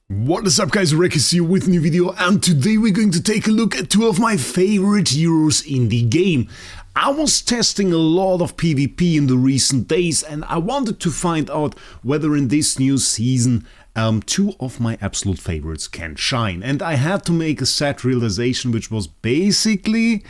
What is up guys, Wraec is here with a new video, and today we're going to take a look at two of my favorite heroes in the game. I was testing a lot of PvP in the recent days and I wanted to find out whether in this new season two of my absolute favorites can shine. And I had to make a sad realization, which was basically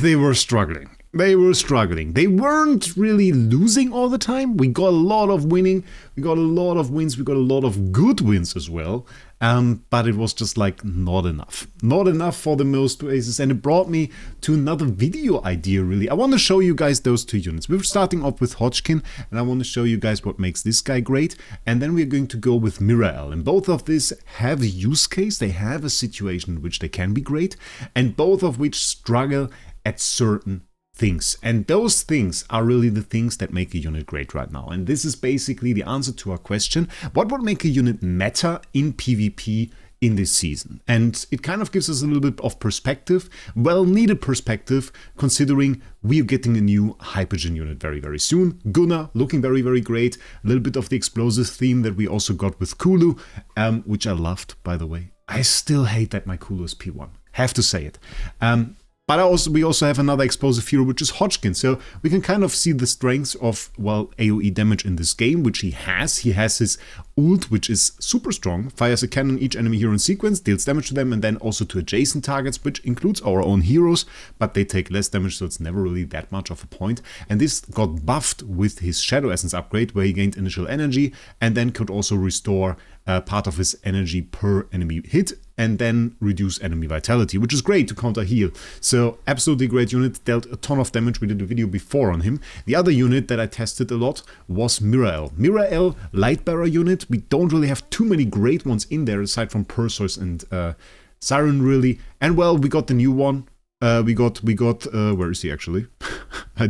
they were struggling. They weren't really losing all the time. We got a lot of winning, we got a lot of wins, we got a lot of good wins as well. But it was just like not enough. Not enough for the most places, and it brought me to another video idea really. I want to show you guys those two units. We're starting off with Hodgkin, and I want to show you guys what makes this guy great. And then we're going to go with Mirael. And both of these have a use case, they have a situation in which they can be great, and both of which struggle at certain things, and those things are really the things that make a unit great right now. And this is basically the answer to our question: what would make a unit matter in PvP in this season? And it kind of gives us a little bit of perspective, well needed perspective, considering we're getting a new Hypergen unit very soon. Gunnar looking very great, a little bit of the explosive theme that we also got with Kulu, which I loved, by the way. I still hate that my Kulu is P1, have to say it. But we also have another explosive hero, which is Hodgkin, so we can kind of see the strengths of, well, AoE damage in this game, which he has. He has his ult, which is super strong, fires a cannon each enemy hero in sequence, deals damage to them, and then also to adjacent targets, which includes our own heroes, but they take less damage, so it's never really that much of a point. And this got buffed with his Shadow Essence upgrade, where he gained initial energy, and then could also restore part of his energy per enemy hit, and then reduce enemy vitality, which is great to counter heal. So absolutely great unit, dealt a ton of damage. We did a video before on him. The other unit that I tested a lot was Mirael. Mirael, Lightbearer unit. We don't really have too many great ones in there aside from Perseus and Siren really. And well, we got the new one. We got where is he actually? I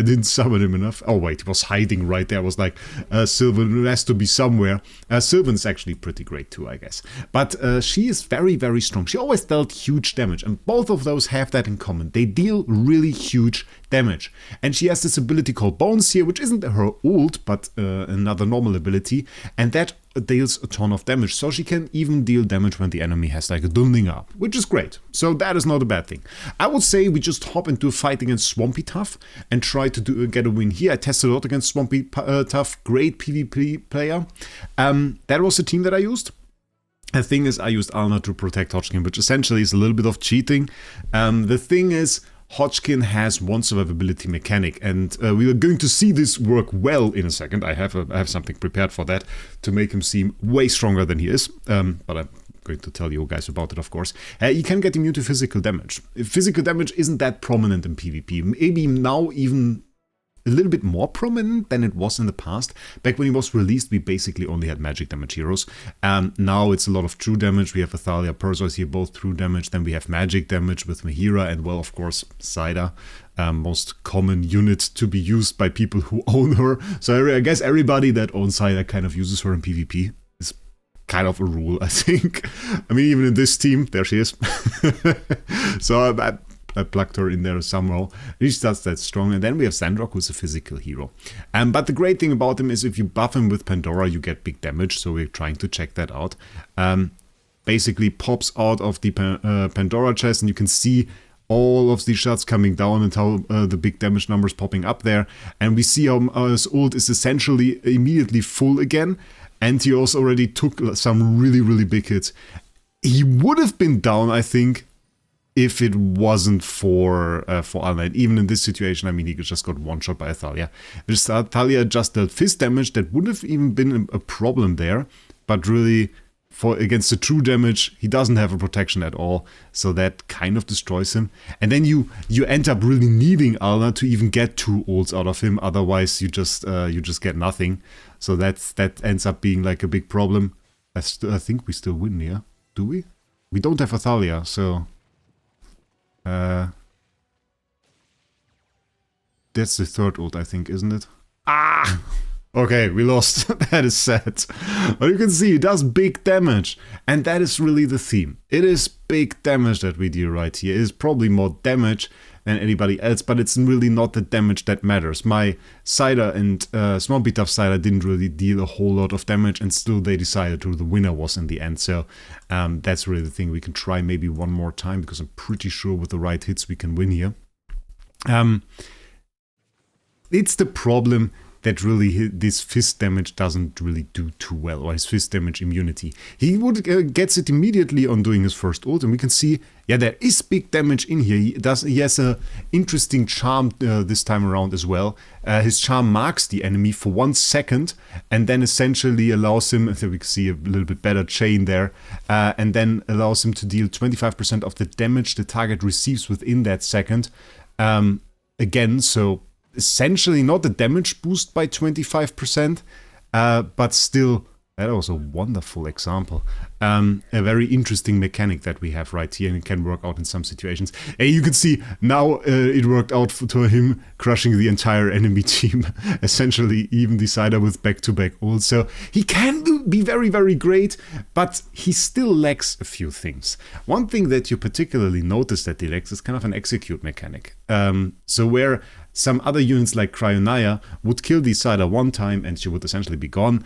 didn't summon him enough. Oh wait, he was hiding right there. I was like, Sylvan has to be somewhere. Sylvan's actually pretty great too, I guess. But she is very strong. She always dealt huge damage, and both of those have that in common. They deal really huge damage. And she has this ability called Bones here, which isn't her ult, but another normal ability, and that deals a ton of damage, so she can even deal damage when the enemy has like a dunding up, which is great. So that is not a bad thing. I would say we just hop into a fight against Swampy Tough and try to get a win here. I tested a lot against Swampy Tough, great PvP player. That was the team that I used. The thing is, I used Alna to protect Hodgkin, which essentially is a little bit of cheating. The thing is, Hodgkin has one survivability mechanic, and we are going to see this work well in a second. I have something prepared for that to make him seem way stronger than he is, but I'm going to tell you guys about it, of course. You can get immune to physical damage. Physical damage isn't that prominent in PvP, maybe now even a little bit more prominent than it was in the past. Back when he was released, we basically only had magic damage heroes. Now it's a lot of true damage. We have Athalia, Perseus here, both true damage. Then we have magic damage with Mahira, and well, of course, Saida. Most common unit to be used by people who own her. So I guess everybody that owns Saida kind of uses her in PvP. It's kind of a rule, I think. I mean, even in this team, there she is. So I plugged her in there somehow. She's just that strong. And then we have Sandrock, who's a physical hero. But the great thing about him is if you buff him with Pandora, you get big damage. So we're trying to check that out. Basically pops out of the Pandora chest, and you can see all of the shots coming down and how the big damage numbers popping up there. And we see how his ult is essentially immediately full again. And he also already took some really big hits. He would have been down, I think, if it wasn't for Alna. Even in this situation, I mean, he just got one shot by Athalia. Athalia just dealt fist damage. That would have even been a problem there, but really, against the true damage, he doesn't have a protection at all, so that kind of destroys him. And then you end up really needing Alna to even get two ults out of him. Otherwise, you just get nothing. So that ends up being like a big problem. I think we still win here. Do we? We don't have Athalia, so. That's the third ult, I think, isn't it? Ah! Okay, we lost. That is sad. But you can see it does big damage. And that is really the theme. It is big damage that we deal right here. It is probably more damage than anybody else, but it's really not the damage that matters. My Cider and Swampy Tough Cider didn't really deal a whole lot of damage, and still they decided who the winner was in the end. So that's really the thing. We can try maybe one more time, because I'm pretty sure with the right hits we can win here. It's the problem that really this fist damage doesn't really do too well, or his fist damage immunity. He gets it immediately on doing his first ult, and we can see, yeah, there is big damage in here. He has a interesting charm this time around as well. His charm marks the enemy for 1 second, and then essentially allows him, so we can see a little bit better chain there, and then allows him to deal 25% of the damage the target receives within that second. Again, so essentially not a damage boost by 25%, but still, that was a wonderful example. A very interesting mechanic that we have right here, and it can work out in some situations. And you can see now it worked out to him crushing the entire enemy team, essentially even the Cider with back-to-back ults. So he can be very, very great, but he still lacks a few things. One thing that you particularly notice that he lacks is kind of an execute mechanic. So where some other units like Cryonaya would kill the Cider one time and she would essentially be gone,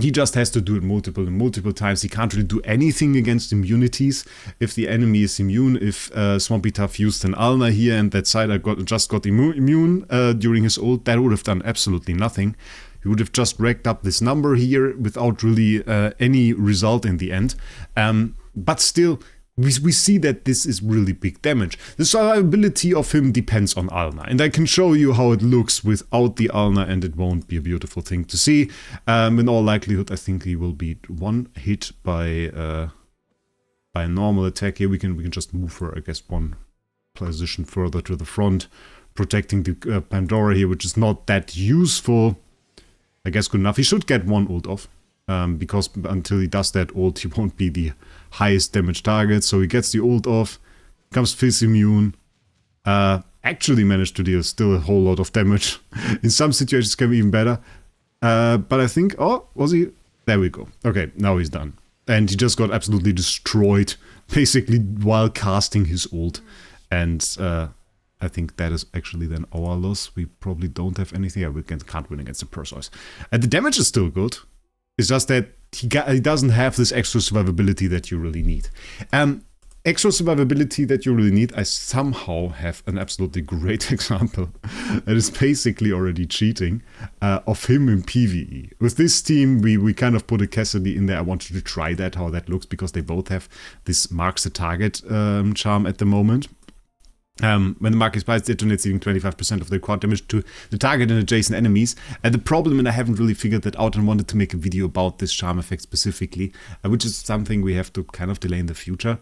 he just has to do it multiple times. He can't really do anything against immunities. If the enemy is immune, if Swampy Tough used an Ulna here and that Cider just got immune during his ult, that would have done absolutely nothing. He would have just racked up this number here without really any result in the end. But still, we see that this is really big damage. The survivability of him depends on Ulna, and I can show you how it looks without the Ulna, and it won't be a beautiful thing to see. In all likelihood, I think he will be one hit by a normal attack here. We can just move her, I guess, one position further to the front, protecting the Pandora here, which is not that useful. I guess good enough. He should get one ult off. Because until he does that ult, he won't be the highest damage target. So he gets the ult off, becomes Fizz immune, actually managed to deal still a whole lot of damage. In some situations can be even better. But I think, oh, was he? There we go. Okay, now he's done. And he just got absolutely destroyed, basically while casting his ult. And I think that is actually then our loss. We probably don't have anything. Yeah, we can't win against the Perseus. And the damage is still good. It's just that he doesn't have this extra survivability that you really need. Extra survivability that you really need, I somehow have an absolutely great example that is basically already cheating of him in PvE. With this team, we kind of put a Cassidy in there. I wanted to try that, how that looks, because they both have this marks the target charm at the moment. When the mark expires, it detonates, dealing 25% of the quad damage to the target and adjacent enemies. The problem, and I haven't really figured that out and wanted to make a video about this charm effect specifically, which is something we have to kind of delay in the future,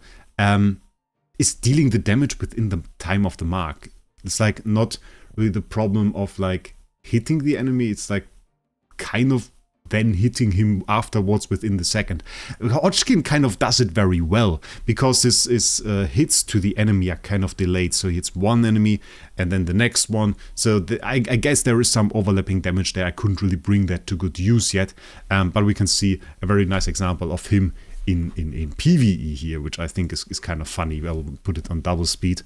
is dealing the damage within the time of the mark. It's like not really the problem of like hitting the enemy, it's like kind of then hitting him afterwards within the second. Hodgkin kind of does it very well, because his hits to the enemy are kind of delayed. So he hits one enemy and then the next one. So I guess there is some overlapping damage there. I couldn't really bring that to good use yet. But we can see a very nice example of him in PvE here, which I think is kind of funny. I'll put it on double speed.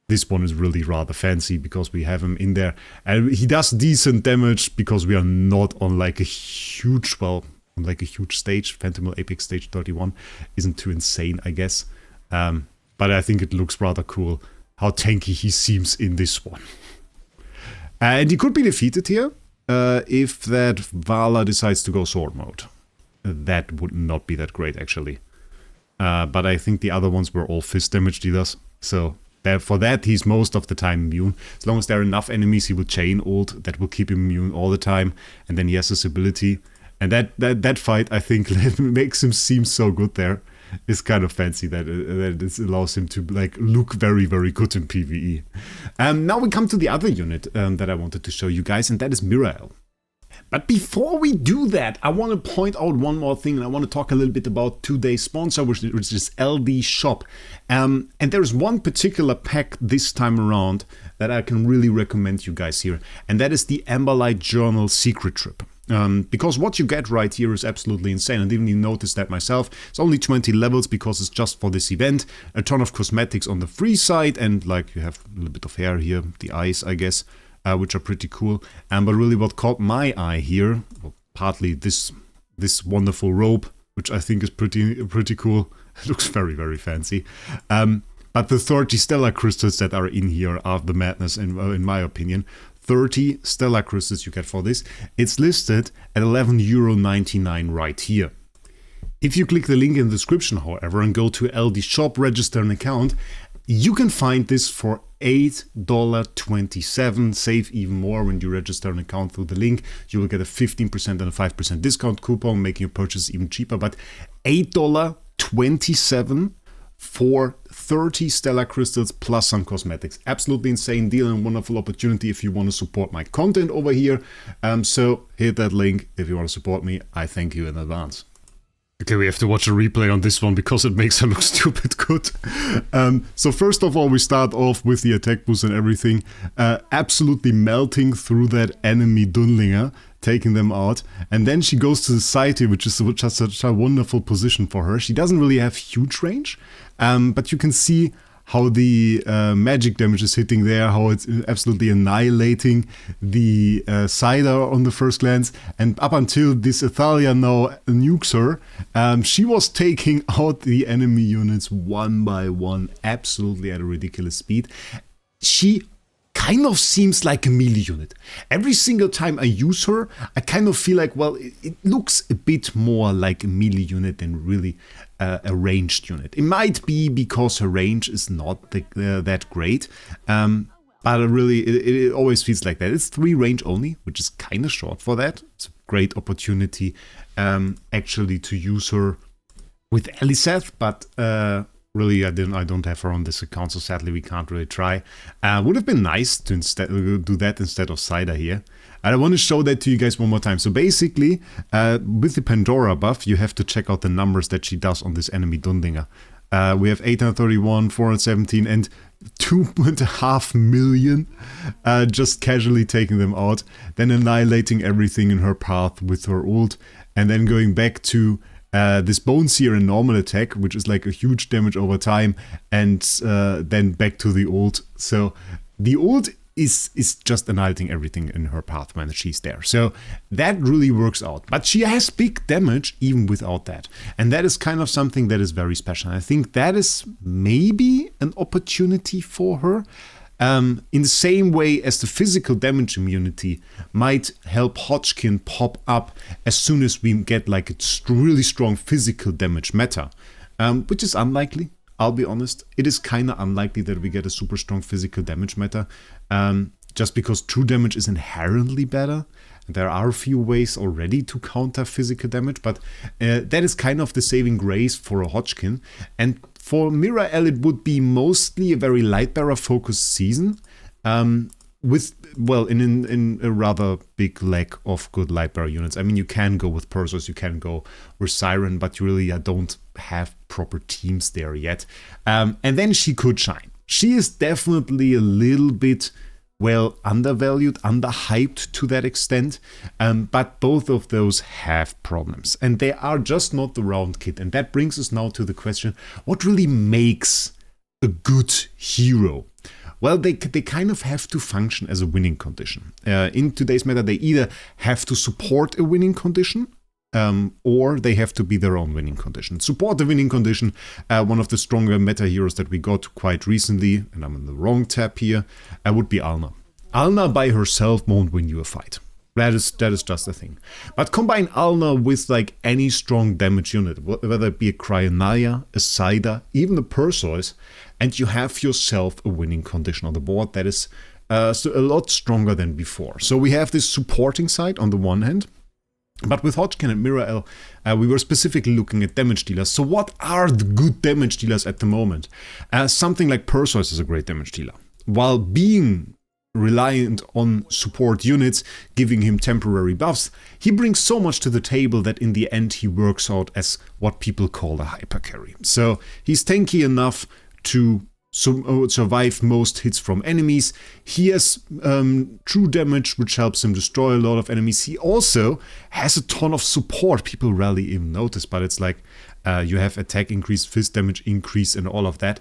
This one is really rather fancy because we have him in there. And he does decent damage because we are not on like a huge, well, on like a huge stage. Phantom Apex stage 31 isn't too insane, I guess. But I think it looks rather cool how tanky he seems in this one. And he could be defeated here if that Vala decides to go sword mode. That would not be that great, actually. But I think the other ones were all fist damage dealers, so for that, he's most of the time immune. As long as there are enough enemies, he will chain ult. That will keep him immune all the time. And then he has this ability. And that fight, I think, makes him seem so good there. It's kind of fancy that it allows him to like look very, very good in PvE. Now we come to the other unit that I wanted to show you guys, and that is Mirael. But before we do that, I want to point out one more thing, and I want to talk a little bit about today's sponsor, which is LD Shop. And there's one particular pack this time around that I can really recommend you guys here, and that is the Amberlight Journal Secret Trip. Because what you get right here is absolutely insane. I didn't even notice that myself. It's only 20 levels because it's just for this event. A ton of cosmetics on the free side, and like you have a little bit of hair here, the eyes, I guess, which are pretty cool. But really what caught my eye here, well, partly this wonderful robe, which I think is pretty cool. It looks very, very fancy. But the 30 stellar crystals that are in here are the madness, in my opinion. 30 stellar crystals you get for this. It's listed at €11.99 right here. If you click the link in the description, however, and go to LD shop, register an account, you can find this for $8.27. Save even more when you register an account through the link. You will get a 15% and a 5% discount coupon, making your purchase even cheaper. But $8.27 for 30 stellar crystals plus some cosmetics. Absolutely insane deal and wonderful opportunity if you want to support my content over here. So hit that link if you want to support me. I thank you in advance. Okay, we have to watch a replay on this one because it makes her look stupid good. So first of all, we start off with the attack boost and everything. Absolutely melting through that enemy Dunlinger, taking them out. And then she goes to the side here, which is just such a wonderful position for her. She doesn't really have huge range, but you can see how the magic damage is hitting there, how it's absolutely annihilating the Cider on the first glance. And up until this Athalia now nukes her, she was taking out the enemy units one by one, absolutely at a ridiculous speed. She kind of seems like a melee unit. Every single time I use her, I kind of feel like, well, it looks a bit more like a melee unit than really a ranged unit. It might be because her range is not that great, but really it always feels like that. It's 3 range only, which is kind of short for that. It's a great opportunity actually to use her with Eliseth, but really, I don't have her on this account, so sadly we can't really try. Would have been nice to do that instead of Cider here. And I want to show that to you guys one more time. So basically, with the Pandora buff, you have to check out the numbers that she does on this enemy Dundinger. We have 831, 417, and 2.5 million just casually taking them out. Then annihilating everything in her path with her ult. And then going back to this Bone Seer in normal attack, which is like a huge damage over time, and then back to the ult. So the ult is just annihilating everything in her path when she's there. So that really works out. But she has big damage even without that. And that is kind of something that is very special. I think that is maybe an opportunity for her. In the same way as the physical damage immunity might help Hodgkin pop up as soon as we get like a really strong physical damage meta, which is unlikely, I'll be honest. It is kind of unlikely that we get a super strong physical damage meta, just because true damage is inherently better. There are a few ways already to counter physical damage, but that is kind of the saving grace for a Hodgkin. And for Mirael, it would be mostly a very Lightbearer focused season, with, well, in a rather big lack of good Lightbearer units. I mean, you can go with Perseus, you can go with Siren, but you really don't have proper teams there yet. And then she could shine. She is definitely a little bit, well, undervalued, underhyped to that extent, but both of those have problems, and they are just not the round kit. And that brings us now to the question, what really makes a good hero? Well, they kind of have to function as a winning condition. In today's meta, they either have to support a winning condition, or they have to be their own winning condition. Support the winning condition, one of the stronger meta heroes that we got quite recently, and I'm in the wrong tab here, would be Alna. Alna by herself won't win you a fight. That is just a thing. But combine Alna with like any strong damage unit, whether it be a Cryonalia, a Cider, even a Perseus, and you have yourself a winning condition on the board that is so a lot stronger than before. So we have this supporting side on the one hand, but with Hodgkin and Mirael, we were specifically looking at damage dealers. So what are the good damage dealers at the moment? Something like Perseus is a great damage dealer. While being reliant on support units, giving him temporary buffs, he brings so much to the table that in the end he works out as what people call a hyper carry. So he's tanky enough to survive most hits from enemies. He has true damage, which helps him destroy a lot of enemies. He also has a ton of support. People rarely even notice, but it's like you have attack increase, fist damage increase, and all of that.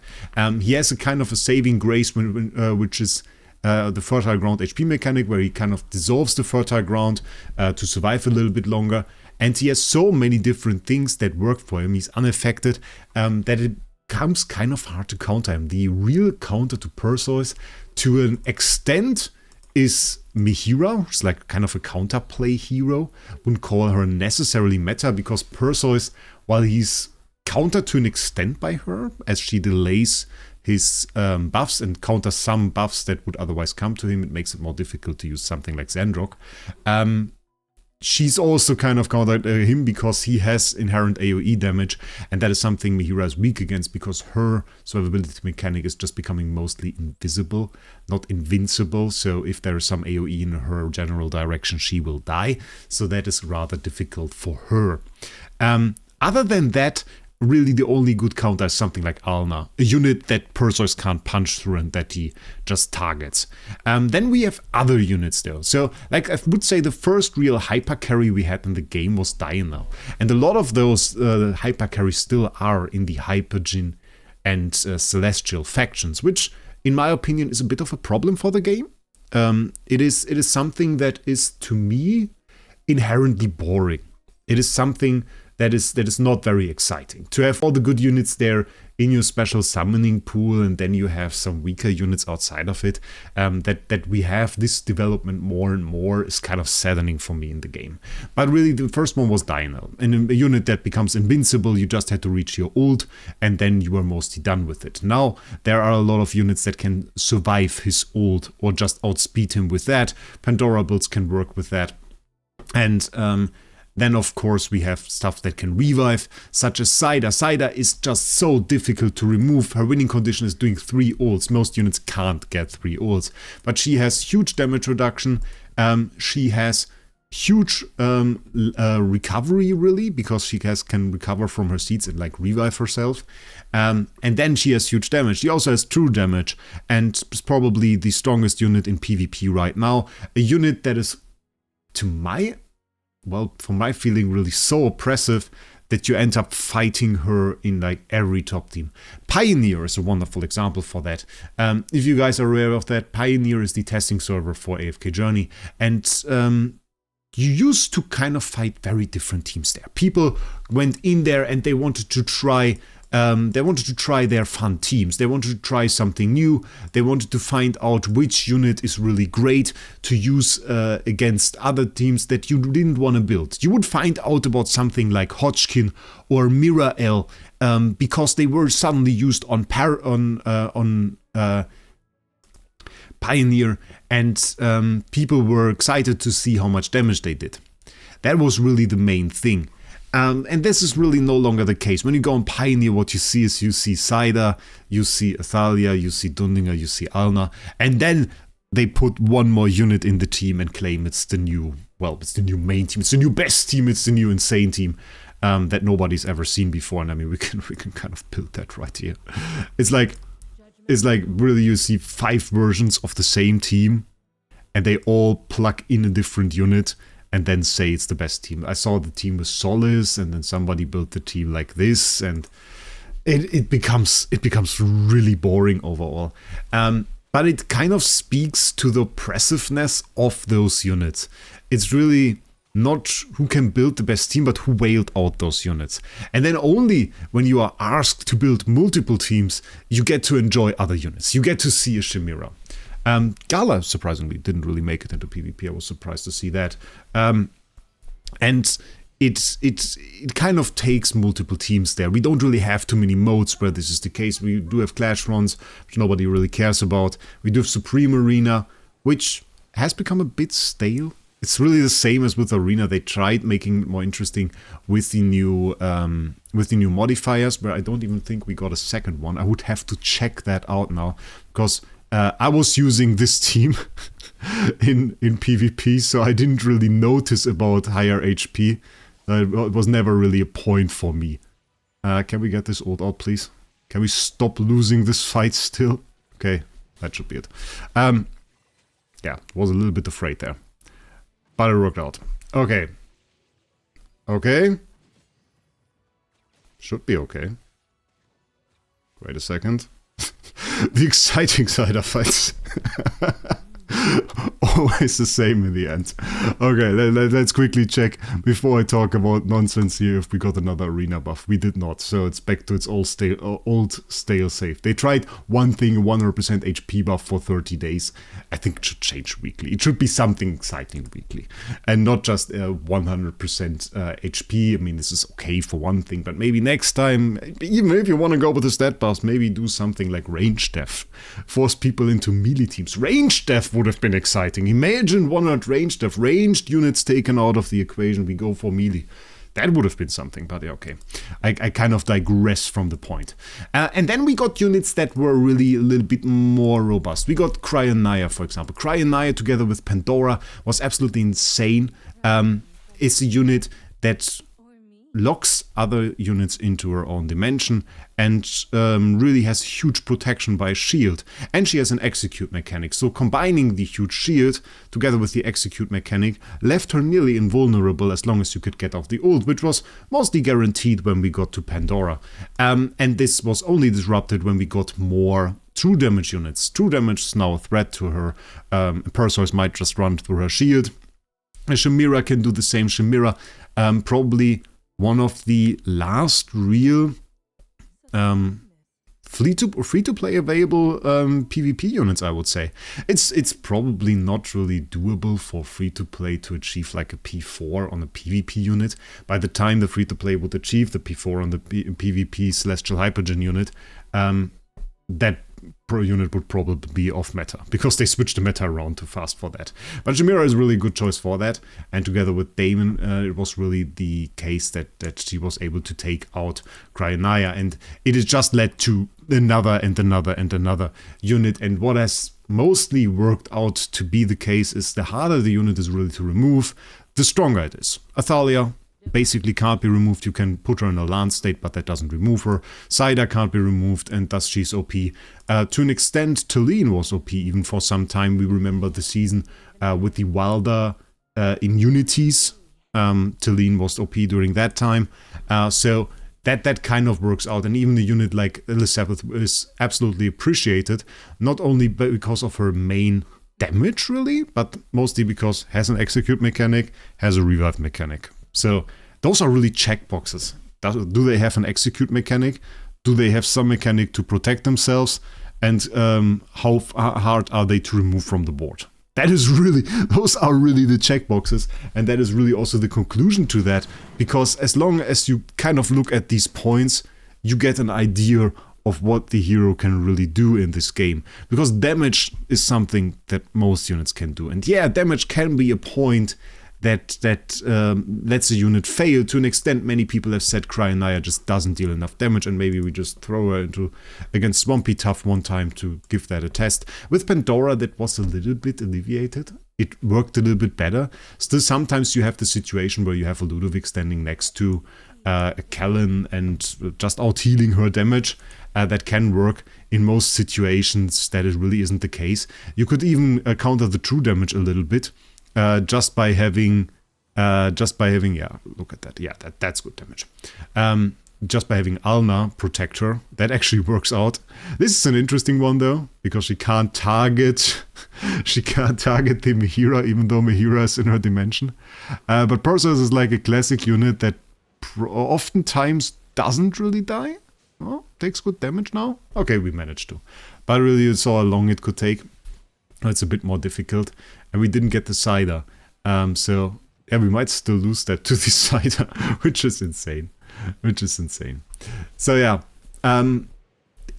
He has a kind of a saving grace, which is the fertile ground HP mechanic, where he kind of dissolves the fertile ground to survive a little bit longer. And he has so many different things that work for him. He's unaffected, that it becomes kind of hard to counter him. The real counter to Perseus, to an extent, is Mihira, who's like kind of a counterplay hero. Wouldn't call her necessarily meta, because Perseus, while he's countered to an extent by her, as she delays his buffs and counters some buffs that would otherwise come to him, it makes it more difficult to use something like Xandrock. She's also kind of countered him because he has inherent AoE damage, and that is something Mihira is weak against, because her survivability mechanic is just becoming mostly invisible, not invincible. So if there is some AoE in her general direction, she will die. So that is rather difficult for her. Other than that, really the only good counter is something like Alna, a unit that Perseus can't punch through and that he just targets. Then we have other units though. So like I would say the first real hyper carry we had in the game was Diana. And a lot of those hyper carries still are in the Hypergyn and Celestial factions, which in my opinion is a bit of a problem for the game. It is something that is, to me, inherently boring. It is something that is not very exciting. To have all the good units there in your special summoning pool, and then you have some weaker units outside of it, that we have this development more and more is kind of saddening for me in the game. But really the first one was Dino, and a unit that becomes invincible. You just had to reach your ult, and then you were mostly done with it. Now there are a lot of units that can survive his ult or just outspeed him with that. Pandora builds can work with that. And then, of course, we have stuff that can revive, such as Saida. Saida is just so difficult to remove. Her winning condition is doing 3 ults. Most units can't get 3 ults. But she has huge damage reduction. She has huge recovery, really, because she can recover from her seeds and like revive herself. And then she has huge damage. She also has true damage, and is probably the strongest unit in PvP right now. A unit that is, from my feeling, really so oppressive that you end up fighting her in like every top team. Pioneer is a wonderful example for that. If you guys are aware of that, Pioneer is the testing server for AFK Journey, and you used to kind of fight very different teams there. People went in there and they wanted to try their fun teams. They wanted to try something new. They wanted to find out which unit is really great to use against other teams that you didn't want to build. You would find out about something like Hodgkin or Mirael because they were suddenly used on Pioneer, and people were excited to see how much damage they did. That was really the main thing. And this is really no longer the case. When you go on Pioneer, what you see is you see Saida, you see Athalia, you see Dundinger, you see Alna, and then they put one more unit in the team and claim it's the new main team, it's the new best team, it's the new insane team that nobody's ever seen before. And I mean, we can kind of build that right here. It's like really you see 5 versions of the same team, and they all plug in a different unit and then say it's the best team. I saw the team with Solace, and then somebody built the team like this, and it becomes really boring overall. But it kind of speaks to the oppressiveness of those units. It's really not who can build the best team, but who wailed out those units. And then only when you are asked to build multiple teams, you get to enjoy other units. You get to see a Chimera. Gala, surprisingly, didn't really make it into PvP. I was surprised to see that. And it kind of takes multiple teams there. We don't really have too many modes where this is the case. We do have Clash runs, which nobody really cares about. We do have Supreme Arena, which has become a bit stale. It's really the same as with Arena. They tried making it more interesting with the new modifiers, where I don't even think we got a second one. I would have to check that out now, because I was using this team in PvP, so I didn't really notice about higher HP. It was never really a point for me. Can we get this ult out, please? Can we stop losing this fight still? Okay, that should be it. Yeah, was a little bit afraid there. But it worked out. Okay. Okay. Should be okay. Wait a second. The exciting side of fights. Always the same in the end. Okay, let's quickly check before I talk about nonsense here if we got another arena buff. We did not, so it's back to its old stale safe. They tried one thing, 100% HP buff for 30 days. I think it should change weekly. It should be something exciting weekly and not just 100% HP. I mean, this is okay for one thing, but maybe next time, even if you want to go with the stat buffs, maybe do something like range death. Force people into melee teams. Range death would have been exciting. Imagine 100 range death, ranged units taken out of the equation. We go for melee. That would have been something, but yeah, okay. I kind of digress from the point. And then we got units that were really a little bit more robust. We got Cryonaya, for example. Cryonaya together with Pandora was absolutely insane. It's a unit that locks other units into her own dimension and really has huge protection by a shield. And she has an execute mechanic. So combining the huge shield together with the execute mechanic left her nearly invulnerable as long as you could get off the ult, which was mostly guaranteed when we got to Pandora. And this was only disrupted when we got more true damage units. True damage is now a threat to her. Perseus might just run through her shield. Chimera can do the same. Chimera probably one of the last real free-to-play available PvP units, I would say. It's probably not really doable for free-to-play to achieve like a P4 on a PvP unit. By the time the free-to-play would achieve the P4 on the PvP Celestial Hypergen unit, that pro unit would probably be off meta, because they switched the meta around too fast for that. But Chimera is a really good choice for that, and together with Damon, it was really the case that she was able to take out Cryonaya, and it has just led to another and another and another unit. And what has mostly worked out to be the case is the harder the unit is really to remove, the stronger it is. Athalia basically can't be removed. You can put her in a Lance state, but that doesn't remove her. Saida can't be removed, and thus she's OP. To an extent, Talene was OP even for some time. We remember the season with the Wilder immunities. Talene was OP during that time. So that kind of works out. And even a unit like Elizabeth is absolutely appreciated, not only because of her main damage, really, but mostly because has an execute mechanic, has a revive mechanic. So those are really checkboxes. Do they have an execute mechanic? Do they have some mechanic to protect themselves? And how hard are they to remove from the board? That is really, those are really the checkboxes. And that is really also the conclusion to that. Because as long as you kind of look at these points, you get an idea of what the hero can really do in this game. Because damage is something that most units can do. And yeah, damage can be a point that lets a unit fail. To an extent, many people have said Cryonaya just doesn't deal enough damage, and maybe we just throw her into against Swampy Tough one time to give that a test. With Pandora, that was a little bit alleviated. It worked a little bit better. Still, sometimes you have the situation where you have a Ludovic standing next to a Kellen and just out-healing her damage. That can work. In most situations, that it really isn't the case. You could even counter the true damage a little bit. Just by having, yeah, look at that. Yeah, that's good damage. Just by having Alna protect her, that actually works out. This is an interesting one though, because she can't target the Mihira, even though Mihira is in her dimension. But Perseus is like a classic unit that oftentimes doesn't really die. Oh, takes good damage now. Okay, we managed to. But really, you saw how long it could take. It's a bit more difficult, and we didn't get the Cider. So yeah, we might still lose that to the Cider, which is insane. So yeah,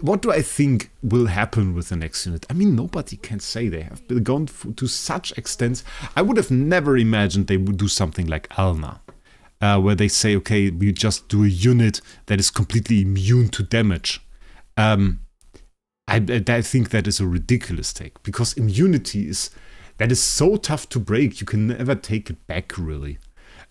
what do I think will happen with the next unit? I mean, nobody can say. They have been gone to such extents. I would have never imagined they would do something like Alna, where they say, okay, we just do a unit that is completely immune to damage. I think that is a ridiculous take, because immunity is so tough to break. You can never take it back, really.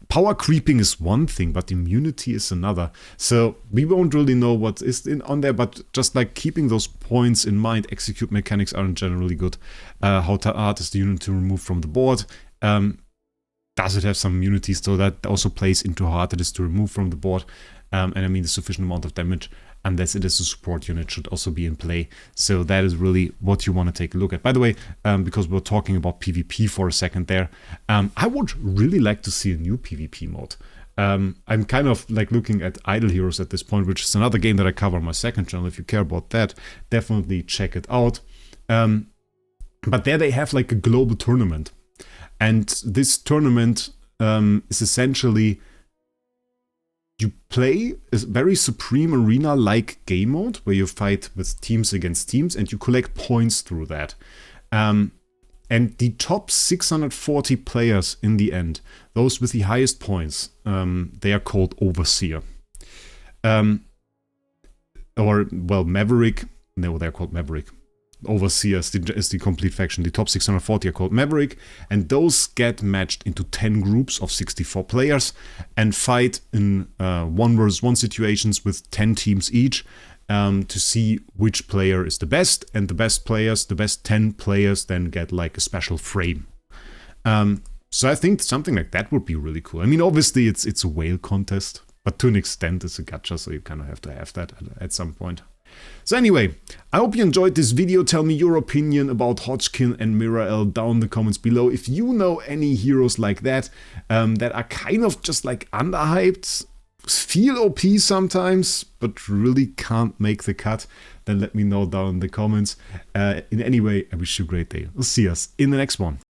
Power creeping is one thing, but immunity is another. So we won't really know what is on there, but just like keeping those points in mind. Execute mechanics aren't generally good. How hard is the unit to remove from the board? Does it have some immunities? So that also plays into how hard it is to remove from the board. And I mean, the sufficient amount of damage, unless it is a support unit, should also be in play. So that is really what you want to take a look at. By the way, because we're talking about PvP for a second there, I would really like to see a new PvP mode. I'm kind of like looking at Idle Heroes at this point, which is another game that I cover on my second channel. If you care about that, definitely check it out. But there they have like a global tournament. And this tournament is essentially... You play a very Supreme Arena-like game mode where you fight with teams against teams and you collect points through that. And the top 640 players in the end, those with the highest points, they are called Overseer. Or, well, Maverick. No, they're called Maverick. Overseer is the complete faction. The top 640 are called Maverick, and those get matched into 10 groups of 64 players and fight in 1 versus 1 situations with 10 teams each to see which player is the best, and the best players, the best 10 players, then get like a special frame. So I think something like that would be really cool. I mean, obviously it's a whale contest, but to an extent it's a gacha, so you kind of have to have that at some point. So anyway, I hope you enjoyed this video. Tell me your opinion about Hodgkin and Mirael down in the comments below. If you know any heroes like that, that are kind of just like underhyped, feel OP sometimes, but really can't make the cut, then let me know down in the comments. In any way, I wish you a great day. We'll see us in the next one.